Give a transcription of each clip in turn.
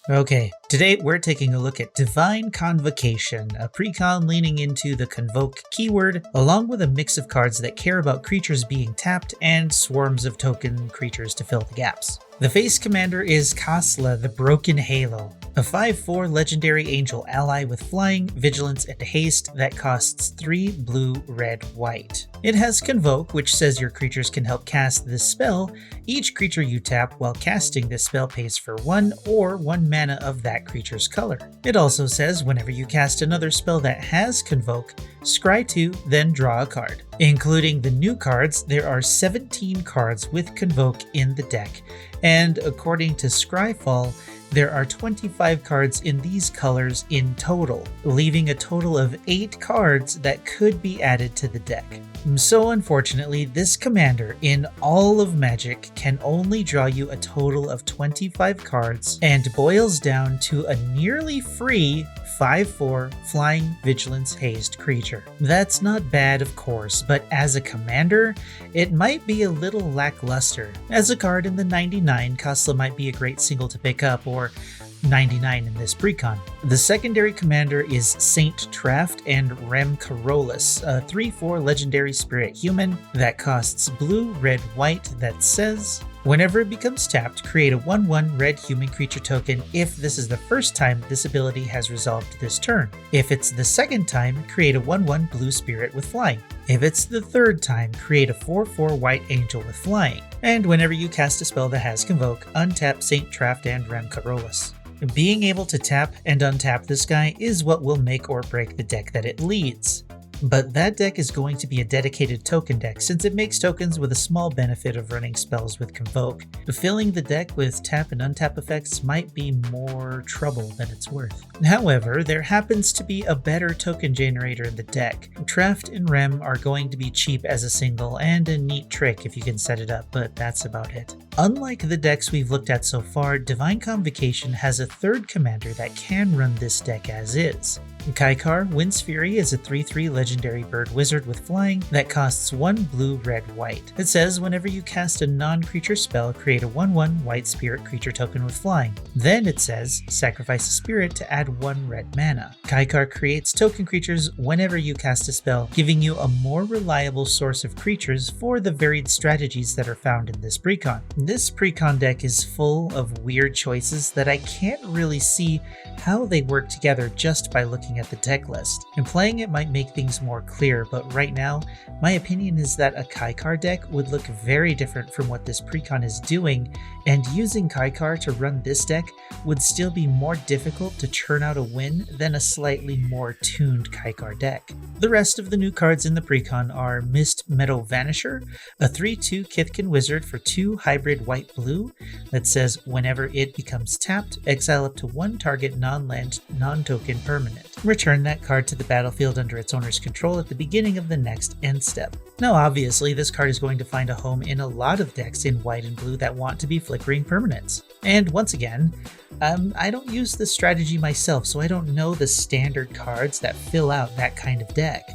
Okay, today we're taking a look at Divine Convocation, a precon leaning into the convoke keyword, along with a mix of cards that care about creatures being tapped and swarms of token creatures to fill the gaps. The face commander is Kasla, the Broken Halo, a 5/4 legendary angel ally with flying, vigilance, and haste that costs 3 blue, red, white. It has Convoke, which says your creatures can help cast this spell. Each creature you tap while casting this spell pays for 1 or 1 mana of that creature's color. It also says whenever you cast another spell that has Convoke, scry 2, then draw a card. Including the new cards, there are 17 cards with Convoke in the deck, and according to Scryfall, there are 25 cards in these colors in total, leaving a total of 8 cards that could be added to the deck. So unfortunately, this commander in all of Magic can only draw you a total of 25 cards and boils down to a nearly free 5/4 Flying Vigilance Hazed creature. That's not bad, of course, but as a commander, it might be a little lackluster. As a card in the 99, Kasla might be a great single to pick up, or 99 in this precon. The secondary commander is Saint Traft and Rem Carolus, a 3/4 legendary spirit human that costs blue, red, white that says, whenever it becomes tapped, create a 1/1 red human creature token if this is the first time this ability has resolved this turn. If it's the second time, create a 1/1 blue spirit with flying. If it's the third time, create a 4/4 white angel with flying. And whenever you cast a spell that has Convoke, untap Saint Traft and Rem Carolus. Being able to tap and untap this guy is what will make or break the deck that it leads. But that deck is going to be a dedicated token deck since it makes tokens with a small benefit of running spells with Convoke. Filling the deck with tap and untap effects might be more trouble than it's worth. However, there happens to be a better token generator in the deck. Traft and Rem are going to be cheap as a single and a neat trick if you can set it up, but that's about it. Unlike the decks we've looked at so far, Divine Convocation has a third commander that can run this deck as is. Kaikar, Wind's Fury, is a 3/3 legendary bird wizard with flying that costs 1 blue, red, white. It says whenever you cast a non-creature spell, create a 1/1 white spirit creature token with flying. Then it says sacrifice a spirit to add 1 red mana. Kaikar creates token creatures whenever you cast a spell, giving you a more reliable source of creatures for the varied strategies that are found in this precon. This precon deck is full of weird choices that I can't really see how they work together just by looking at the deck list. And playing it might make things more clear, but right now, my opinion is that a Kaikar deck would look very different from what this precon is doing, and using Kaikar to run this deck would still be more difficult to churn out a win than a slightly more tuned Kaikar deck. The rest of the new cards in the precon are Mist Meadow Vanisher, a 3/2 Kithkin wizard for 2 hybrid white-blue that says whenever it becomes tapped, exile up to 1 target non-land, non-token permanent. Return that card to the battlefield under its owner's control at the beginning of the next end step. Now obviously this card is going to find a home in a lot of decks in white and blue that want to be flickering permanents. And once again, I don't use this strategy myself, so I don't know the standard cards that fill out that kind of deck.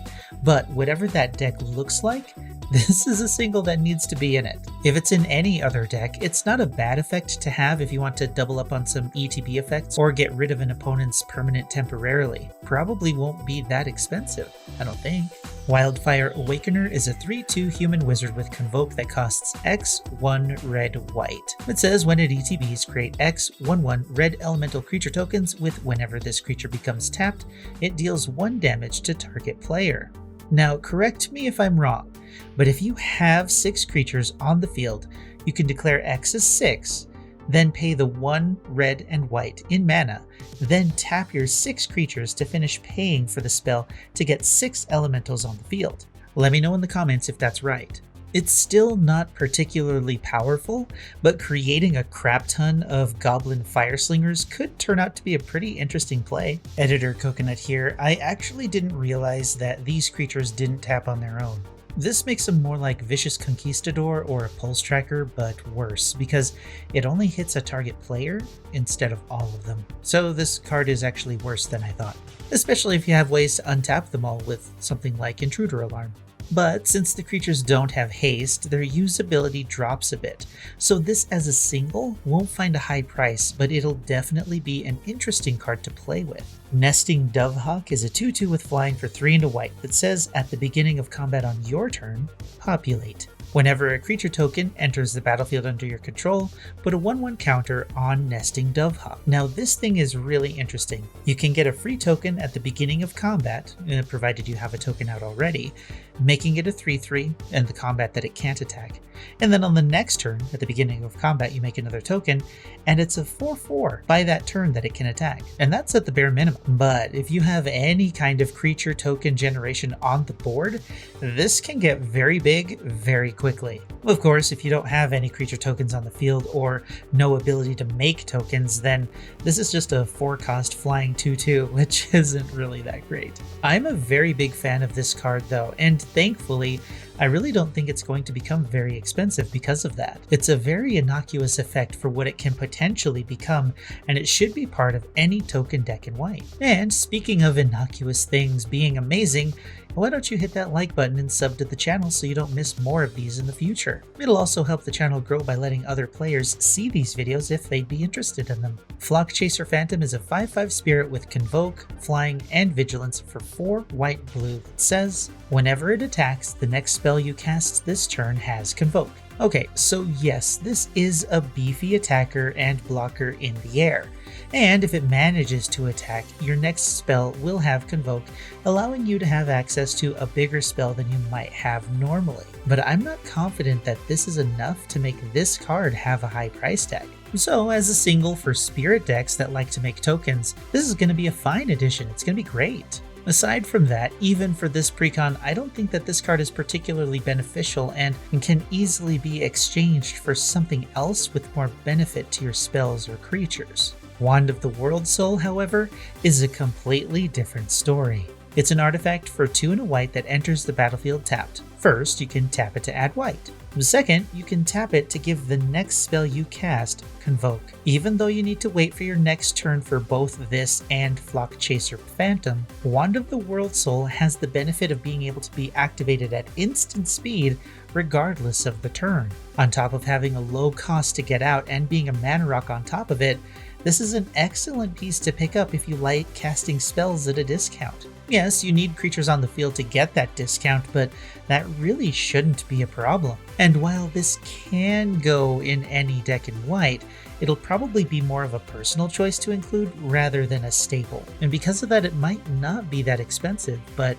But whatever that deck looks like, this is a single that needs to be in it. If it's in any other deck, it's not a bad effect to have if you want to double up on some ETB effects or get rid of an opponent's permanent temporarily. Probably won't be that expensive, I don't think. Wildfire Awakener is a 3/2 human wizard with Convoke that costs X 1 red white. It says when it ETBs, create X 1/1 red elemental creature tokens with whenever this creature becomes tapped, it deals 1 damage to target player. Now correct me if I'm wrong, but if you have 6 creatures on the field, you can declare X as 6, then pay the 1 red and white in mana, then tap your 6 creatures to finish paying for the spell to get 6 elementals on the field. Let me know in the comments if that's right. It's still not particularly powerful, but creating a crap ton of goblin fireslingers could turn out to be a pretty interesting play. Editor Coconut here, I actually didn't realize that these creatures didn't tap on their own. This makes them more like Vicious Conquistador or a Pulse Tracker, but worse, because it only hits a target player instead of all of them. So this card is actually worse than I thought, especially if you have ways to untap them all with something like Intruder Alarm. But since the creatures don't have haste, their usability drops a bit. So this as a single won't find a high price, but it'll definitely be an interesting card to play with. Nesting Dovehawk is a 2/2 with flying for 3 and a white that says at the beginning of combat on your turn, populate. Whenever a creature token enters the battlefield under your control, put a 1/1 counter on Nesting Dovehawk. Now this thing is really interesting. You can get a free token at the beginning of combat, provided you have a token out already, making it a 3/3 and the combat that it can't attack. And then on the next turn, at the beginning of combat, you make another token, and it's a 4/4 by that turn that it can attack. And that's at the bare minimum. But if you have any kind of creature token generation on the board, this can get very big very quickly. Of course, if you don't have any creature tokens on the field or no ability to make tokens, then this is just a 4-cost flying 2/2, which isn't really that great. I'm a very big fan of this card though, and thankfully, I really don't think it's going to become very expensive because of that. It's a very innocuous effect for what it can potentially become, and it should be part of any token deck in white. And speaking of innocuous things being amazing, why don't you hit that like button and sub to the channel so you don't miss more of these in the future. It'll also help the channel grow by letting other players see these videos if they'd be interested in them. Flock Chaser Phantom is a 5/5 spirit with Convoke, Flying, and Vigilance for 4 white-blue that says, whenever it attacks, the next spell you cast this turn has Convoke. Okay, so yes, this is a beefy attacker and blocker in the air. And if it manages to attack, your next spell will have Convoke, allowing you to have access to a bigger spell than you might have normally. But I'm not confident that this is enough to make this card have a high price tag. So as a single for spirit decks that like to make tokens, this is going to be a fine addition. It's going to be great. Aside from that, even for this precon, I don't think that this card is particularly beneficial and can easily be exchanged for something else with more benefit to your spells or creatures. Wand of the World Soul, however, is a completely different story. It's an artifact for 2 and a white that enters the battlefield tapped. First, you can tap it to add white. Second, you can tap it to give the next spell you cast Convoke. Even though you need to wait for your next turn for both this and Flock Chaser Phantom, Wand of the World Soul has the benefit of being able to be activated at instant speed regardless of the turn. On top of having a low cost to get out and being a mana rock on top of it, this is an excellent piece to pick up if you like casting spells at a discount. Yes, you need creatures on the field to get that discount, but that really shouldn't be a problem. And while this can go in any deck in white, it'll probably be more of a personal choice to include rather than a staple. And because of that, it might not be that expensive, but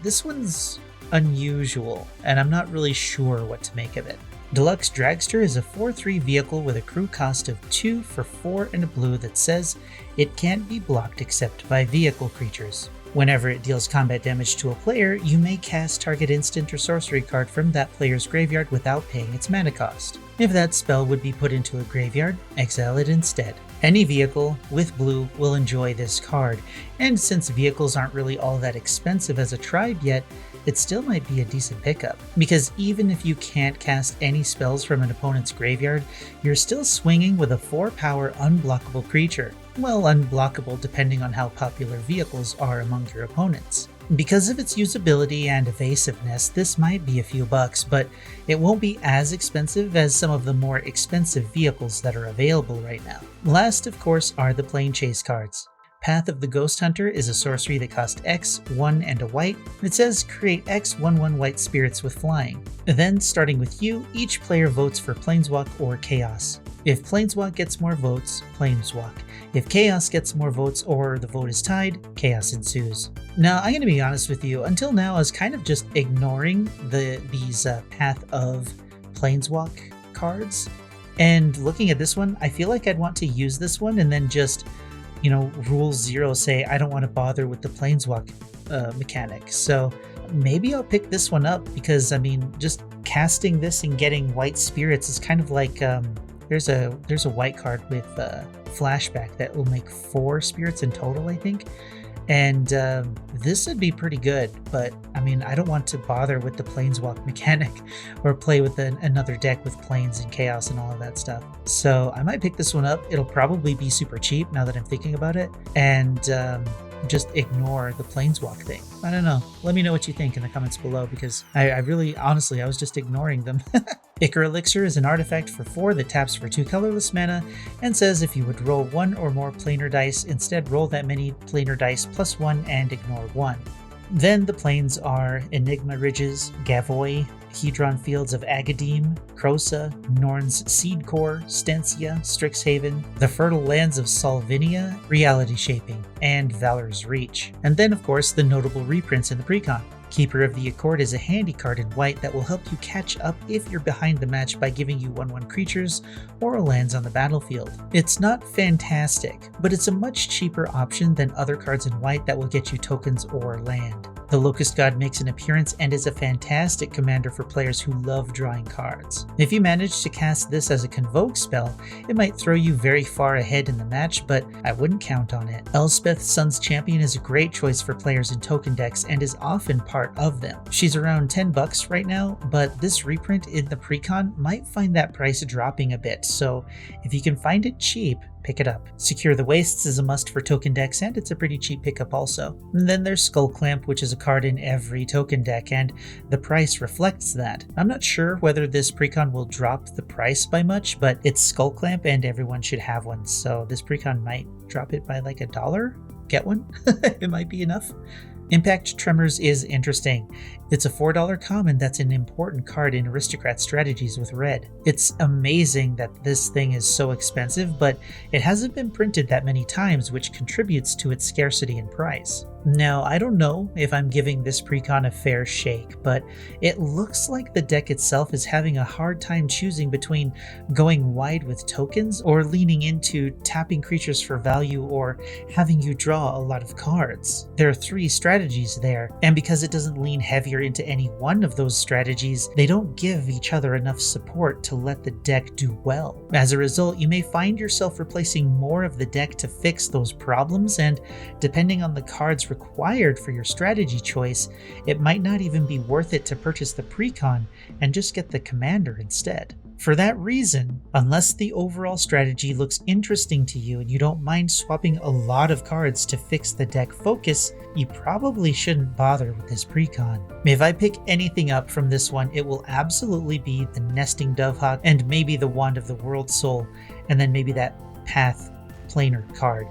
this one's unusual, and I'm not really sure what to make of it. Deluxe Dragster is a 4/3 vehicle with a crew cost of 2 for 4 and a blue that says it can't be blocked except by vehicle creatures. Whenever it deals combat damage to a player, you may cast target instant or sorcery card from that player's graveyard without paying its mana cost. If that spell would be put into a graveyard, exile it instead. Any vehicle with blue will enjoy this card, and since vehicles aren't really all that expensive as a tribe yet, it still might be a decent pickup, because even if you can't cast any spells from an opponent's graveyard, you're still swinging with a 4-power unblockable creature. Well, unblockable depending on how popular vehicles are among your opponents. Because of its usability and evasiveness, this might be a few bucks, but it won't be as expensive as some of the more expensive vehicles that are available right now. Last, of course, are the Plane Chase cards. Path of the Ghost Hunter is a sorcery that costs X, 1 and a white. It says create X 1/1 white spirits with flying. Then, starting with you, each player votes for Planeswalk or Chaos. If Planeswalk gets more votes, Planeswalk. If Chaos gets more votes or the vote is tied, Chaos ensues. Now, I'm going to be honest with you, until now I was kind of just ignoring these Path of Planeswalk cards. And looking at this one, I feel like I'd want to use this one and then just, rule 0 say I don't want to bother with the Planeswalk mechanic. So maybe I'll pick this one up because, just casting this and getting white spirits is kind of like, there's a white card with flashback that will make 4 spirits in total, I think. And this would be pretty good, but I don't want to bother with the Planeswalk mechanic or play with another deck with Planes and Chaos and all of that stuff. So I might pick this one up. It'll probably be super cheap now that I'm thinking about it. And just ignore the planeswalk thing. I don't know. Let me know what you think in the comments below, because I really, honestly, I was just ignoring them. Ichor Elixir is an artifact for 4 that taps for 2 colorless mana and says if you would roll 1 or more planar dice, instead roll that many planar dice plus 1 and ignore 1. Then the planes are Enigma Ridges, Gavoy, Hedron Fields of Agadeem, Krosa, Norn's Seed Core, Stensia, Strixhaven, the Fertile Lands of Solvinia, Reality Shaping, and Valor's Reach. And then, of course, the notable reprints in the Precon. Keeper of the Accord is a handy card in white that will help you catch up if you're behind the match by giving you 1/1 creatures or lands on the battlefield. It's not fantastic, but it's a much cheaper option than other cards in white that will get you tokens or land. The Locust God makes an appearance and is a fantastic commander for players who love drawing cards. If you manage to cast this as a convoke spell, it might throw you very far ahead in the match, but I wouldn't count on it. Elspeth, Sun's Champion, is a great choice for players in token decks and is often part of them. She's around $10 right now, but this reprint in the Precon might find that price dropping a bit, so if you can find it cheap, pick it up. Secure the Wastes is a must for token decks, and it's a pretty cheap pickup also. And then there's Skull Clamp, which is a card in every token deck, and the price reflects that. I'm not sure whether this Precon will drop the price by much, but it's Skull Clamp and everyone should have one, so this Precon might drop it by like $1. Get one? It might be enough. Impact Tremors is interesting. It's a $4 common that's an important card in Aristocrat strategies with red. It's amazing that this thing is so expensive, but it hasn't been printed that many times, which contributes to its scarcity in price. Now, I don't know if I'm giving this Precon a fair shake, but it looks like the deck itself is having a hard time choosing between going wide with tokens or leaning into tapping creatures for value or having you draw a lot of cards. There are 3 strategies there, and because it doesn't lean heavier into any one of those strategies, they don't give each other enough support to let the deck do well. As a result, you may find yourself replacing more of the deck to fix those problems, and depending on the cards required for your strategy choice, it might not even be worth it to purchase the Precon and just get the commander instead. For that reason, unless the overall strategy looks interesting to you and you don't mind swapping a lot of cards to fix the deck focus, you probably shouldn't bother with this Precon. If I pick anything up from this one, it will absolutely be the Nesting Dovehawk and maybe the Wand of the World Soul, and then maybe that Path Planar card.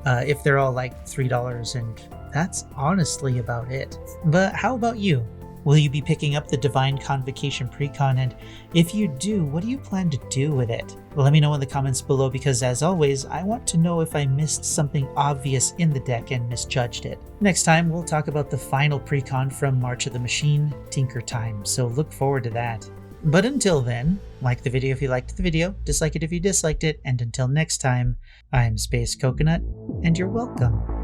If they're all like $3, and that's honestly about it. But how about you? Will you be picking up the Divine Convocation Precon, and if you do, what do you plan to do with it? Let me know in the comments below, because as always, I want to know if I missed something obvious in the deck and misjudged it. Next time, we'll talk about the final Precon from March of the Machine, Tinker Time, so look forward to that. But until then, like the video if you liked the video, dislike it if you disliked it, and until next time, I'm Space Coconut, and you're welcome.